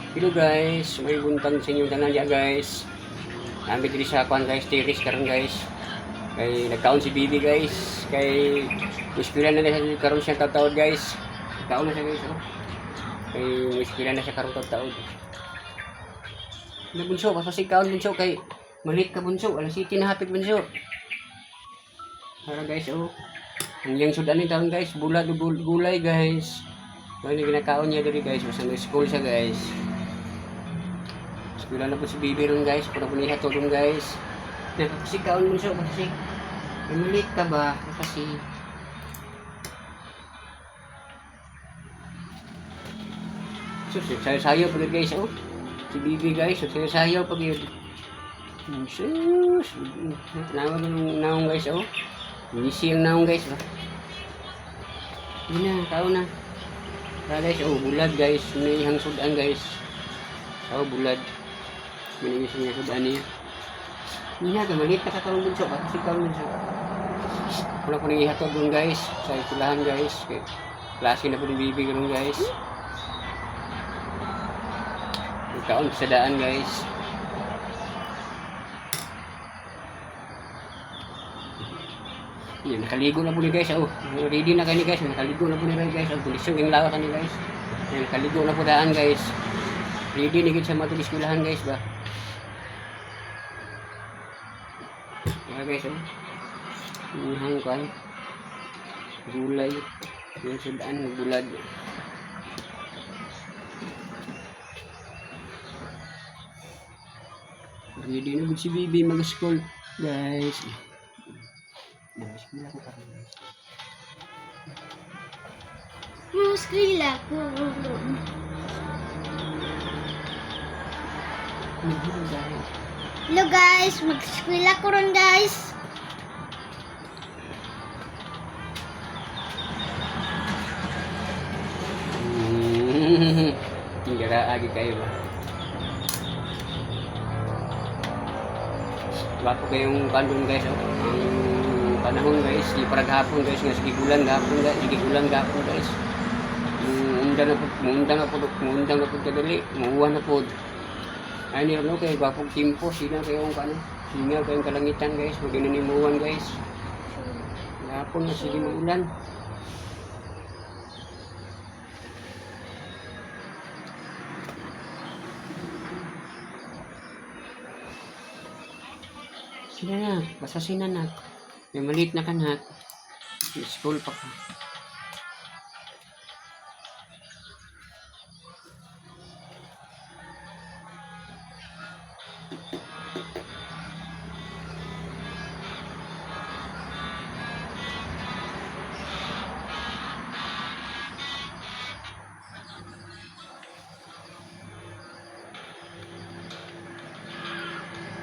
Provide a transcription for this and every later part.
Hello guys, may buntag sa inyong tanan diya guys. Nami diri sa kwan guys, terrace karon guys. Kay nagkaon si Bibi guys. Kay ispira na siya karon siya taon guys. Taon na siya guys. Oh. Kay ispira na siya karon taon. Na bunso, pasig kaon bunso kay malit ka bunso, alas 7 na hapit bunso. Para guys, oh. Ang yang sudan ni taon guys, bulad gulay guys. Ano ginakaon niya diri guys, basta school siya guys. School na po si Bibi ron guys, pura po niya tulong guys. Kasi kaon mo siya kasi malit ka ba? Kasi so sayo pa guys, oh. Si Bibi guys, sayo pa yun. Sus, nawag ng naong guys, oh. Hindi siyang naong guys, ba? Hindi na, kaon na. Guys, oh, bulad guys, may ihang sudan guys. Oh, bulad. Minigis niya sudan niya. Hindi na, malit na kakalong bunso, kasi kalong bunso. Wala ko nang ihatod doon guys, sa eskwelahan guys. Klase na po ng Bibi doon guys. Kaon sa daan guys. Yan, nakaligo na po ni guys. Oh, ready na kayo guys. Nakaligo na po ni guys. Ang tulisyon yung lawa kanil guys. Yan, nakaligo na po daan guys. Ready na sa matulis kulahan guys ba. Yan guys. Oh. Hang kan. Gulay. Yung sudaan, bulad. Ready na po si Bibi mag-school guys. Muskrila ko. Hello guys, mag-skwila ko ron guys. Tingara agi kayo ba? Bapo kayong kandung guys, oh. Ang panahon guys, di parang hapon guys, nga sige gulan gapon guys. Mundang na po kadali, muuwan na po. Ay niyo no kay bapong timpo, sina kayong kano, singaw kayong kalangitan guys, maginanimuwan guys. Hapon na sige maulan. Sila na, basta sinanak. May maliit na kanak. School pa ka.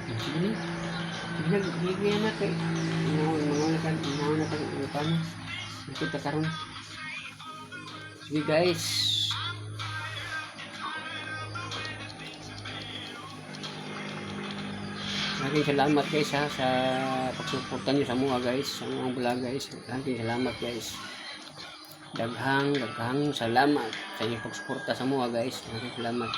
Sige na. Bigyan na kay mga kan kita karon. Sige guys. Maraming salamat guys ha, sa pagsuporta niyo sa mga guys, sa mga vlog guys. Maraming salamat guys. Daghang salamat sa inyong pagsuporta sa mga guys. Maraming salamat.